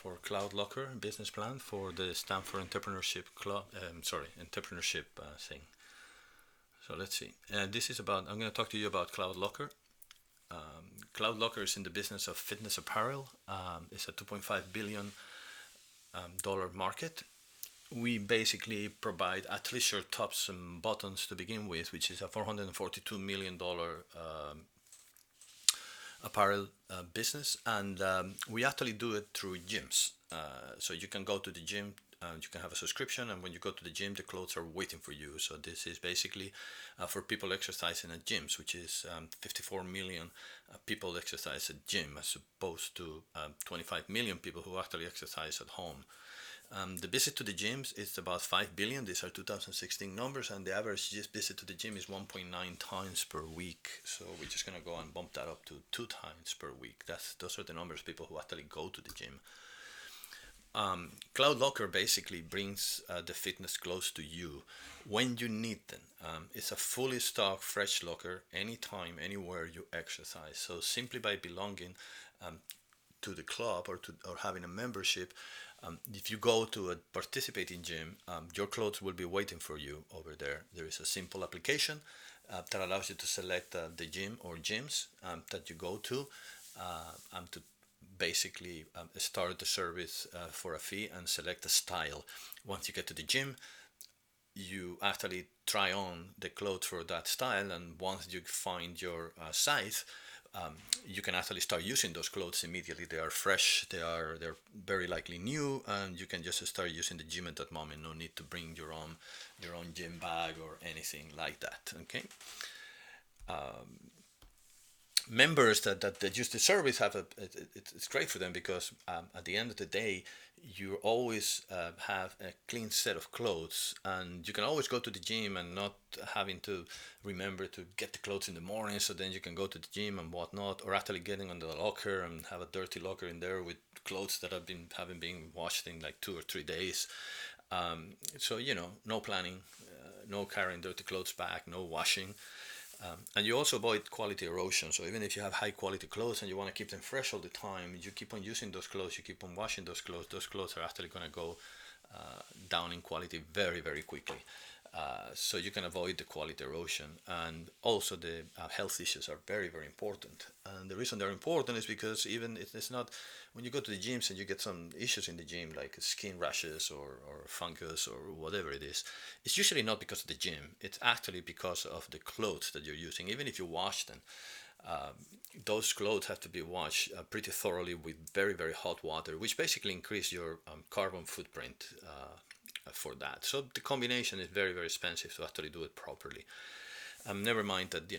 for Cloud Locker business plan for the Stanford Entrepreneurship Club. Entrepreneurship thing. So let's see. This is about. I'm going to talk to you about Cloud Locker. Cloud Locker is in the business of fitness apparel. It's a 2.5 billion dollar market. We basically provide athleisure tops and bottoms to begin with, which is a $442 million apparel business, and we actually do it through gyms. So you can go to the gym, you can have a subscription, and when you go to the gym, the clothes are waiting for you. So this is basically for people exercising at gyms, which is 54 million people exercise at gym, as opposed to 25 million people who actually exercise at home. The visit to the gyms is about 5 billion. These are 2016 numbers, and the average visit to the gym is 1.9 times per week. So we're just gonna go and bump that up to 2 times per week. Those are the numbers of people who actually go to the gym. Cloud Locker basically brings the fitness close to you when you need them. It's a fully stocked, fresh locker anytime, anywhere you exercise. So simply by belonging to the club or having a membership, if you go to a participating gym, your clothes will be waiting for you over there. There is a simple application that allows you to select the gym or gyms that you go to, and to basically start the service for a fee and select a style. Once you get to the gym, you actually try on the clothes for that style, and once you find your size, you can actually start using those clothes immediately. They are fresh, they're very likely new, and you can just start using the gym at that moment. No need to bring your own gym bag or anything like that. Okay. Members that use the service it's great for them, because at the end of the day, you always have a clean set of clothes, and you can always go to the gym and not having to remember to get the clothes in the morning, so then you can go to the gym and whatnot, or actually getting on the locker and have a dirty locker in there with clothes that haven't been washed in like 2 or 3 days. So no planning, no carrying dirty clothes back, no washing. And you also avoid quality erosion. So even if you have high quality clothes and you want to keep them fresh all the time, you keep on using those clothes, you keep on washing those clothes are actually going to go down in quality very, very quickly. So you can avoid the quality erosion, and also the health issues are very, very important. And the reason they're important is because even it's not, when you go to the gyms and you get some issues in the gym like skin rashes or fungus or whatever it is, it's usually not because of the gym. It's actually because of the clothes that you're using. Even if you wash them, those clothes have to be washed pretty thoroughly with very, very hot water, which basically increase your carbon footprint for that. So the combination is very, very expensive to actually do it properly. Never mind that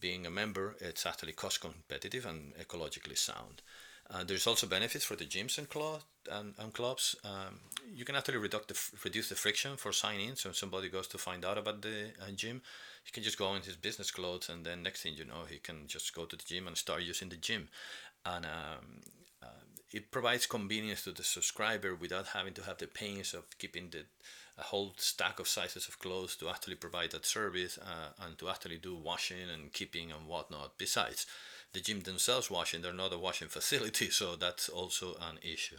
being a member, it's actually cost competitive and ecologically sound. There's also benefits for the gyms and clubs. You can actually reduce the friction for sign-in. So if somebody goes to find out about the gym, he can just go in his business clothes, and then next thing you know, he can just go to the gym and start using the gym. And it provides convenience to the subscriber without having to have the pains of keeping a whole stack of sizes of clothes to actually provide that service, and to actually do washing and keeping and whatnot. Besides, the gym themselves washing, they're not a washing facility, so that's also an issue.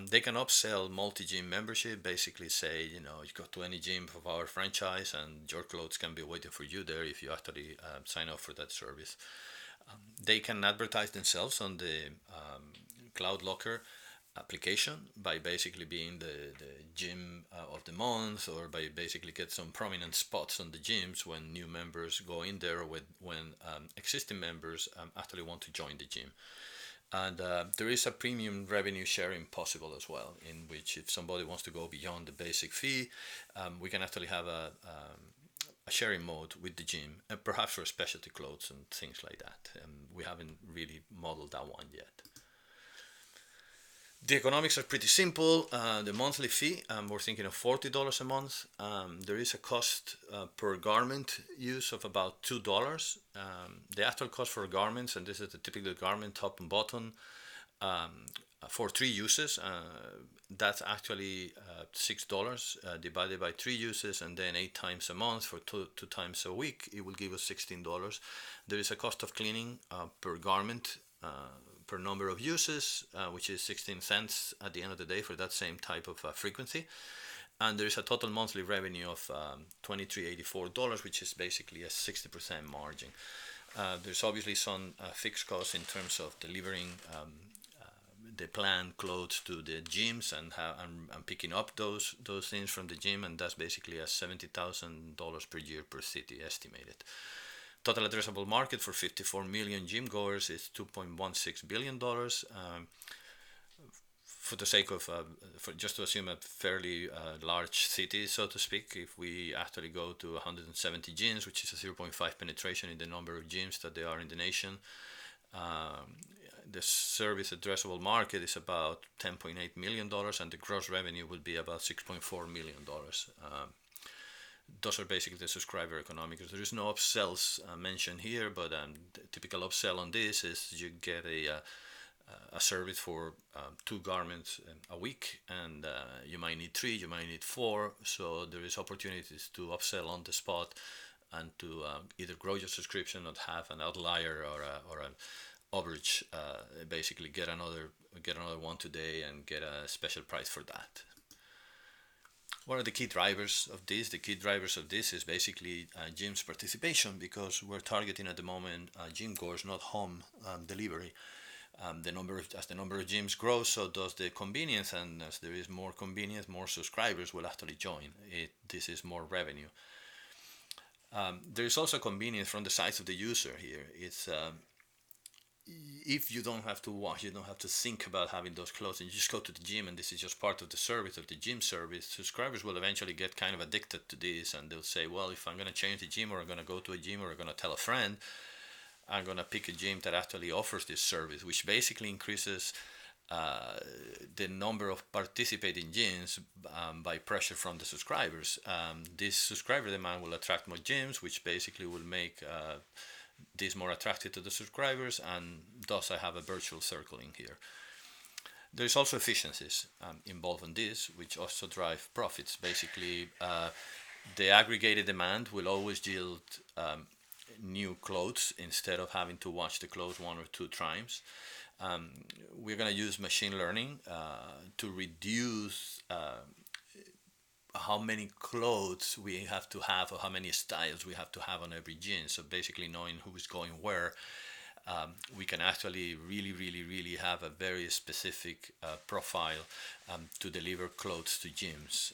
They can upsell multi-gym membership, basically say, you go to any gym of our franchise and your clothes can be waiting for you there if you actually sign up for that service. They can advertise themselves on the Cloud Locker application by basically being the gym of the month, or by basically get some prominent spots on the gyms when new members go in there, or when existing members actually want to join the gym. And there is a premium revenue sharing possible as well, in which if somebody wants to go beyond the basic fee, we can actually have a sharing mode with the gym, and perhaps for specialty clothes and things like that. We haven't really modeled that one yet. The economics are pretty simple. The monthly fee, we're thinking of $40 a month. There is a cost per garment use of about $2. The actual cost for garments, and this is the typical garment, top and bottom, for 3 uses, that's actually $6 divided by 3 uses, and then 8 times a month for two times a week, it will give us $16. There is a cost of cleaning per garment, per number of uses, which is 16 cents at the end of the day for that same type of frequency. And there is a total monthly revenue of $23.84, which is basically a 60% margin. There's obviously some fixed costs in terms of delivering the planned clothes to the gyms and picking up those things from the gym, and that's basically a $70,000 per year per city estimated. Total addressable market for 54 million gym goers is $2.16 billion. For the sake of, just to assume a fairly large city, so to speak, if we actually go to 170 gyms, which is a 0.5 penetration in the number of gyms that there are in the nation, the service addressable market is about $10.8 million, and the gross revenue would be about $6.4 million. Those are basically the subscriber economics. There is no upsells mentioned here, but the typical upsell on this is you get a service for 2 garments a week, and you might need 3, you might need 4, so there is opportunities to upsell on the spot and to either grow your subscription or have an outlier or an overage, basically get another one today and get a special price for that. What are the key drivers of this? The key drivers of this is basically gyms participation, because we're targeting at the moment gym goers, not home delivery. As the number of gyms grows, so does the convenience, and as there is more convenience, more subscribers will actually join. This is more revenue. There is also convenience from the size of the user here. It's if you don't have to wash, you don't have to think about having those clothes, and you just go to the gym, and this is just part of the service of the gym service. Subscribers will eventually get kind of addicted to this, and they'll say, well, if I'm going to change the gym, or I'm going to go to a gym, or I'm going to tell a friend, I'm going to pick a gym that actually offers this service, which basically increases the number of participating gyms by pressure from the subscribers. This subscriber demand will attract more gyms, which basically will make this more attractive to the subscribers, and thus I have a virtual circle in here. There's also efficiencies involved in this, which also drive profits. Basically, the aggregated demand will always yield new clothes instead of having to wash the clothes 1 or 2 times. We're going to use machine learning to reduce how many clothes we have to have, or how many styles we have to have on every gym. So basically knowing who is going where, we can actually really have a very specific profile to deliver clothes to gyms.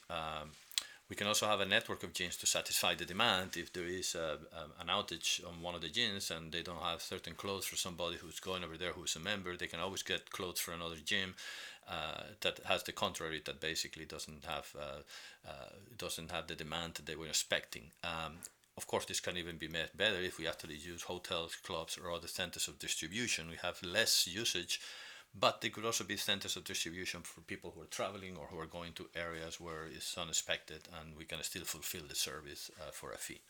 We can also have a network of gyms to satisfy the demand. If there is an outage on one of the gyms and they don't have certain clothes for somebody who's going over there who's a member, they can always get clothes for another gym that has the contrary, that basically doesn't have the demand that they were expecting. Of course, this can even be made better if we actually use hotels, clubs, or other centers of distribution. We have less usage, but they could also be centers of distribution for people who are traveling or who are going to areas where it's unexpected, and we can still fulfill the service for a fee.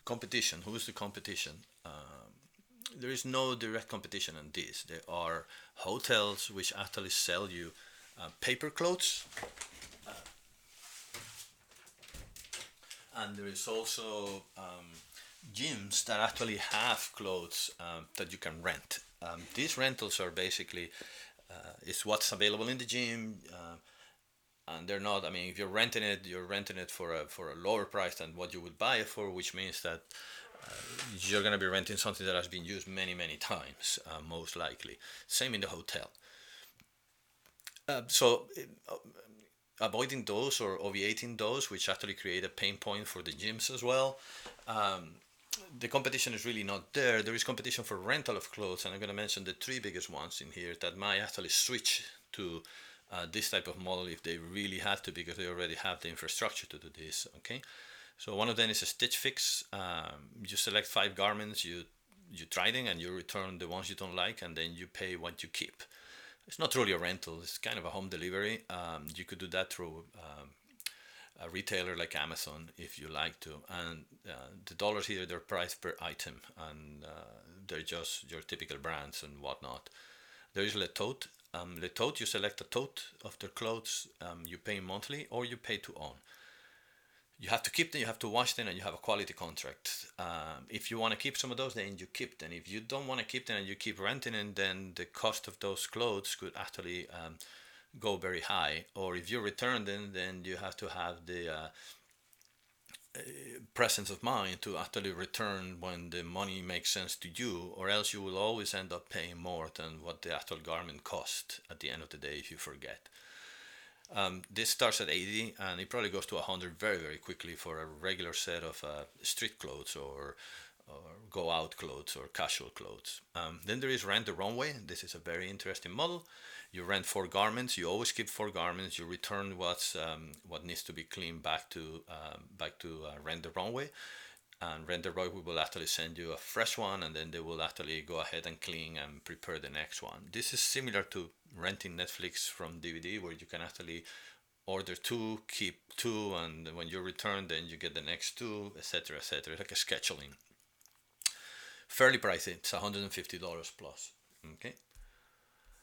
Competition. Who is the competition? There is no direct competition on this. There are hotels which actually sell you paper clothes, and there is also gyms that actually have clothes that you can rent. These rentals are basically it's what's available in the gym, and they're not. I mean, if you're renting it for a lower price than what you would buy it for, which means that you're going to be renting something that has been used many times, most likely. Same in the hotel. So avoiding those or obviating those, which actually create a pain point for the gyms as well. The competition is really not there. There is competition for rental of clothes, and I'm going to mention the 3 biggest ones in here that might actually switch to this type of model if they really had to, because they already have the infrastructure to do this. Okay, so one of them is a Stitch Fix. You select 5 garments, you try them, and you return the ones you don't like, and then you pay what you keep. It's not really a rental. It's kind of a home delivery. You could do that through a retailer like Amazon if you like to, and the dollars here, they're priced per item, and they're just your typical brands and whatnot. There is Le Tote. Le Tote, you select a tote of their clothes, you pay monthly or you pay to own. You have to keep them, you have to wash them, and you have a quality contract. If you want to keep some of those, then you keep them. If you don't want to keep them and you keep renting them, then the cost of those clothes could actually go very high. Or if you return them, then you have to have the presence of mind to actually return when the money makes sense to you, or else you will always end up paying more than what the actual garment cost at the end of the day if you forget. This starts at 80 and it probably goes to 100 very, very quickly for a regular set of street clothes or go out clothes or casual clothes. Then there is rent the runway. This is a very interesting model. You rent 4 garments. You always keep 4 garments. You return what needs to be cleaned back to rent the runway. And Rent the Runway will actually send you a fresh one, and then they will actually go ahead and clean and prepare the next one. This is similar to renting Netflix from DVD, where you can actually order 2, keep 2, and when you return, then you get the next 2, etc., etc. It's like a scheduling. Fairly pricey. It's $150 plus. Okay.